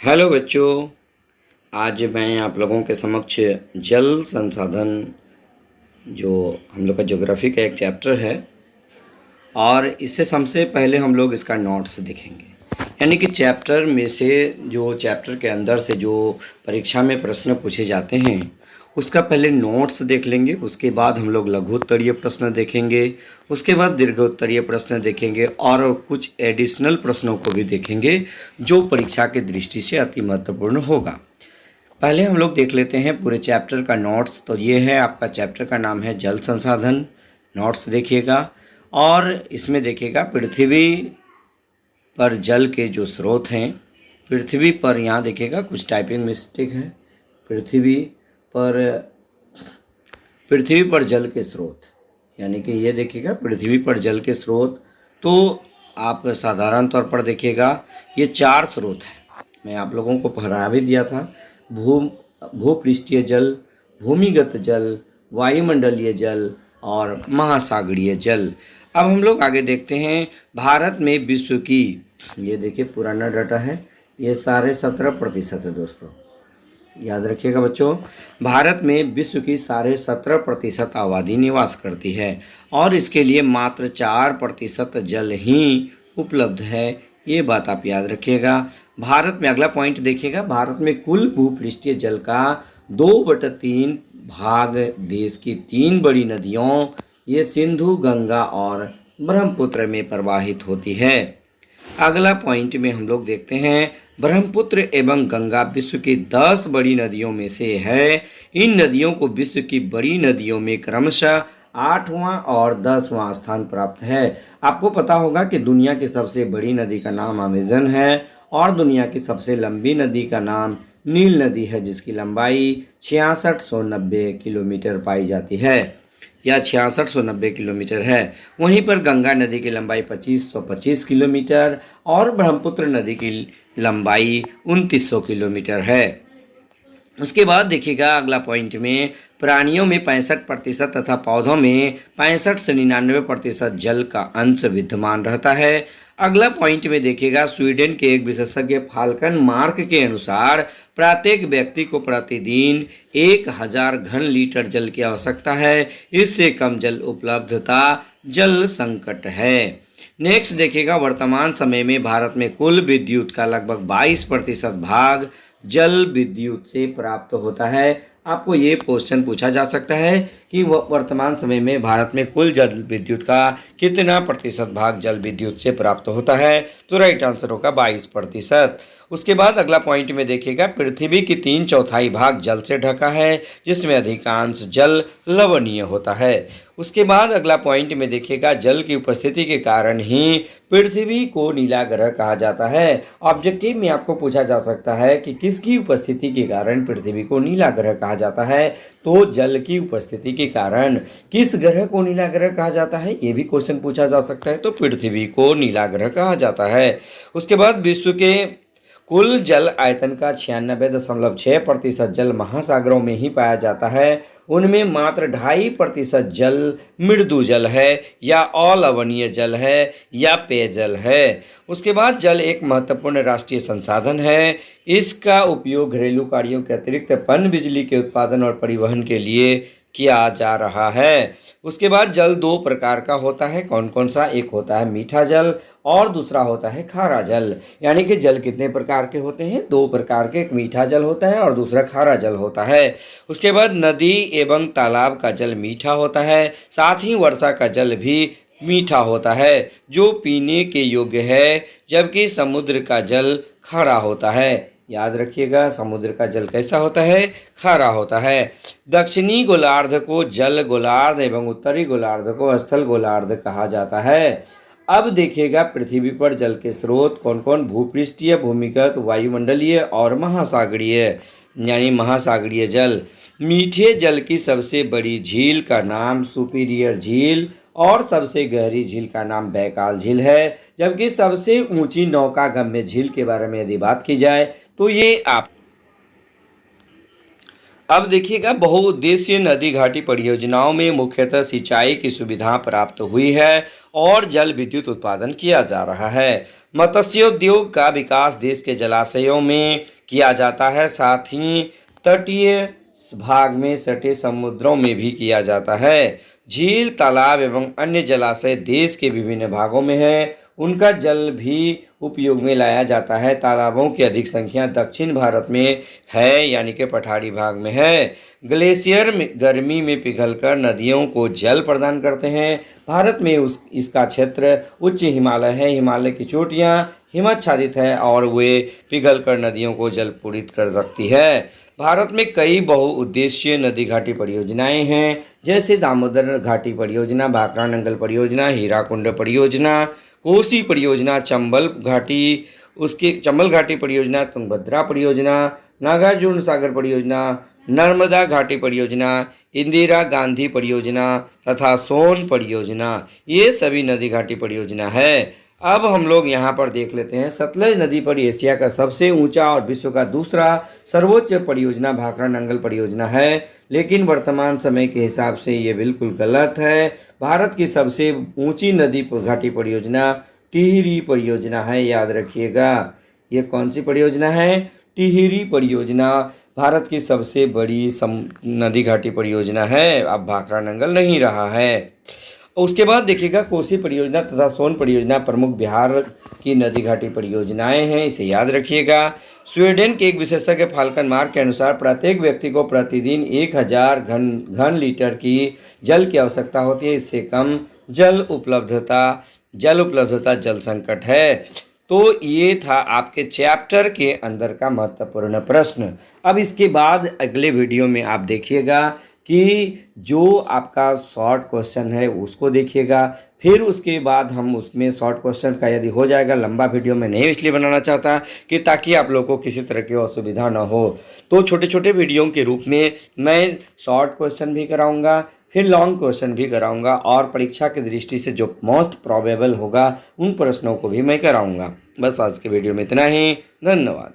Hello बच्चों। आज मैं आप लोगों के समक्ष जल संसाधन जो हम लोग का ज्योग्राफी का एक चैप्टर है और इससे सबसे पहले हम लोग इसका नोट्स देखेंगे। यानी कि चैप्टर में से जो चैप्टर के अंदर से जो परीक्षा में प्रश्न पूछे जाते हैं उसका पहले नोट्स देख लेंगे। उसके बाद हम लोग लघुत्तरीय प्रश्न देखेंगे, उसके बाद दीर्घोत्तरीय प्रश्न देखेंगे और कुछ एडिशनल प्रश्नों को भी देखेंगे जो परीक्षा की दृष्टि से अति महत्वपूर्ण होगा। पहले हम लोग देख लेते हैं पूरे चैप्टर का नोट्स। तो ये है आपका चैप्टर का नाम है जल संसाधन। नोट्स देखिएगा और इसमें देखिएगा पृथ्वी पर जल के जो स्रोत हैं, पृथ्वी पर यहाँ देखिएगा कुछ टाइपिंग मिस्टेक है। पृथ्वी पर जल के स्रोत, यानी कि ये देखिएगा पृथ्वी पर जल के स्रोत। तो आप साधारण तौर पर देखिएगा ये 4 स्रोत हैं। मैं आप लोगों को पढ़ा भी दिया था। भूपृष्ठीय जल, भूमिगत जल, वायुमंडलीय जल और महासागरीय जल। अब हम लोग आगे देखते हैं भारत में विश्व की, ये देखिए पुराना डाटा है, ये सारे 17% है दोस्तों, याद रखिएगा बच्चों। भारत में विश्व की 17.5% आबादी निवास करती है और इसके लिए मात्र 4% जल ही उपलब्ध है। ये बात आप याद रखिएगा। भारत में अगला पॉइंट देखिएगा, भारत में कुल भूपृष्ठीय जल का 2/3 भाग देश की 3 बड़ी नदियों, ये सिंधु, गंगा और ब्रह्मपुत्र में प्रवाहित होती है। अगला पॉइंट में हम लोग देखते हैं ब्रह्मपुत्र एवं गंगा विश्व की 10 बड़ी नदियों में से है। इन नदियों को विश्व की बड़ी नदियों में क्रमशः 8वां और 10वां स्थान प्राप्त है। आपको पता होगा कि दुनिया की सबसे बड़ी नदी का नाम अमेजन है और दुनिया की सबसे लंबी नदी का नाम नील नदी है, जिसकी लंबाई 6690 किलोमीटर पाई जाती है, या 6690 किलोमीटर है। वहीं पर गंगा नदी की लंबाई 2525 किलोमीटर और ब्रह्मपुत्र नदी की लंबाई 2900 किलोमीटर है। उसके बाद देखिएगा अगला पॉइंट में प्राणियों में 65% तथा पौधों में 65 से 99% जल का अंश विद्यमान रहता है। अगला पॉइंट में देखिएगा स्वीडन के एक विशेषज्ञ फाल्कन मार्क के अनुसार प्रत्येक व्यक्ति को प्रतिदिन 1000 घन लीटर जल की आवश्यकता है। इससे कम जल उपलब्धता जल संकट है। नेक्स्ट देखिएगा वर्तमान समय में भारत में कुल विद्युत का लगभग 22% भाग जल विद्युत से प्राप्त होता है। आपको ये क्वेश्चन पूछा जा सकता है कि वर्तमान समय में भारत में कुल जल विद्युत का कितना प्रतिशत भाग जल विद्युत से प्राप्त होता है। तो राइट आंसर होगा 22%। उसके बाद अगला पॉइंट में देखिएगा पृथ्वी की 3/4 भाग जल से ढका है, जिसमें अधिकांश जल लवणीय होता है। उसके बाद अगला पॉइंट में देखिएगा जल की उपस्थिति के कारण ही पृथ्वी को नीला ग्रह कहा जाता है। ऑब्जेक्टिव में आपको पूछा जा सकता है कि किसकी उपस्थिति के कारण पृथ्वी को नीला ग्रह कहा जाता है। तो जल की उपस्थिति के कारण किस ग्रह को नीला ग्रह कहा जाता है, ये भी क्वेश्चन पूछा जा सकता है। तो पृथ्वी को नीला ग्रह कहा जाता है। उसके बाद विश्व के कुल जल आयतन का 96.6% जल महासागरों में ही पाया जाता है। उनमें मात्र 2.5% जल मृदु जल है या अलवणीय जल है या पेयजल है। उसके बाद जल एक महत्वपूर्ण राष्ट्रीय संसाधन है। इसका उपयोग घरेलू कार्यों के अतिरिक्त पनबिजली के उत्पादन और परिवहन के लिए किया जा रहा है। उसके बाद जल 2 प्रकार का होता है। कौन कौन सा? एक होता है मीठा जल और दूसरा होता है खारा जल। यानी कि जल कितने प्रकार के होते हैं? 2 प्रकार के, एक मीठा जल होता है और दूसरा खारा जल होता है। उसके बाद नदी एवं तालाब का जल मीठा होता है, साथ ही वर्षा का जल भी मीठा होता है जो पीने के योग्य है, जबकि समुद्र का जल खारा होता है। याद रखिएगा समुद्र का जल कैसा होता है? खारा होता है। दक्षिणी गोलार्ध को जल गोलार्ध एवं उत्तरी गोलार्ध को स्थल गोलार्ध कहा जाता है। अब देखिएगा पृथ्वी पर जल के स्रोत कौन कौन? भूपृष्ठीय, भूमिगत, वायुमंडलीय और महासागरीय, यानी महासागरीय जल। मीठे जल की सबसे बड़ी झील का नाम सुपीरियर झील और सबसे गहरी झील का नाम बैकाल झील है, जबकि सबसे ऊंची नौकागम्य झील के बारे में यदि बात की जाए तो ये अब देखिएगा बहुउद्देशीय नदी घाटी परियोजनाओं में मुख्यतः सिंचाई की सुविधा प्राप्त हुई है और जल विद्युत उत्पादन किया जा रहा है। मत्स्योद्योग का विकास देश के जलाशयों में किया जाता है, साथ ही तटीय भाग में सटे समुद्रों में भी किया जाता है। झील, तालाब एवं अन्य जलाशय देश के विभिन्न भागों में है, उनका जल भी उपयोग में लाया जाता है। तालाबों की अधिक संख्या दक्षिण भारत में है, यानी कि पठारी भाग में है। ग्लेशियर गर्मी में पिघलकर नदियों को जल प्रदान करते हैं। भारत में इसका क्षेत्र उच्च हिमालय है। हिमालय की चोटियाँ हिमाच्छादित है और वे पिघलकर नदियों को जल पूरित कर सकती है। भारत में कई बहुउद्देशीय नदी घाटी परियोजनाएं हैं, जैसे दामोदर घाटी परियोजना, भाखड़ा नंगल परियोजना, हीराकुंड परियोजना, कोसी परियोजना, चंबल घाटी परियोजना, तुंगभद्रा परियोजना, नागार्जुन सागर परियोजना, नर्मदा घाटी परियोजना, इंदिरा गांधी परियोजना तथा सोन परियोजना, ये सभी नदी घाटी परियोजना है। अब हम लोग यहाँ पर देख लेते हैं, सतलज नदी पर एशिया का सबसे ऊंचा और विश्व का दूसरा सर्वोच्च परियोजना भाखड़ा नंगल परियोजना है, लेकिन वर्तमान समय के हिसाब से ये बिल्कुल गलत है। भारत की सबसे ऊंची नदी घाटी परियोजना टिहरी परियोजना है, याद रखिएगा। ये कौन सी परियोजना है? टिहरी परियोजना भारत की सबसे बड़ी नदी घाटी परियोजना है। अब भाखड़ा नंगल नहीं रहा है। उसके बाद देखिएगा, कोसी परियोजना तथा सोन परियोजना प्रमुख बिहार की नदी घाटी परियोजनाएं हैं, इसे याद रखिएगा। स्वीडन के एक विशेषज्ञ फाल्कन मार्क के अनुसार प्रत्येक व्यक्ति को प्रतिदिन 1000 घन लीटर की जल की आवश्यकता होती है। इससे कम जल उपलब्धता जल संकट है। तो ये था आपके चैप्टर के अंदर का महत्वपूर्ण प्रश्न। अब इसके बाद अगले वीडियो में आप देखिएगा कि जो आपका शॉर्ट क्वेश्चन है उसको देखिएगा, फिर उसके बाद हम उसमें शॉर्ट क्वेश्चन का यदि हो जाएगा, लंबा वीडियो में नहीं इसलिए बनाना चाहता कि ताकि आप लोगों को किसी तरह की असुविधा ना हो, तो छोटे छोटे वीडियो के रूप में मैं शॉर्ट क्वेश्चन भी कराऊंगा, फिर लॉन्ग क्वेश्चन भी कराऊंगा और परीक्षा की दृष्टि से जो मोस्ट प्रोबेबल होगा उन प्रश्नों को भी मैं कराऊंगा। बस आज के वीडियो में इतना ही। धन्यवाद।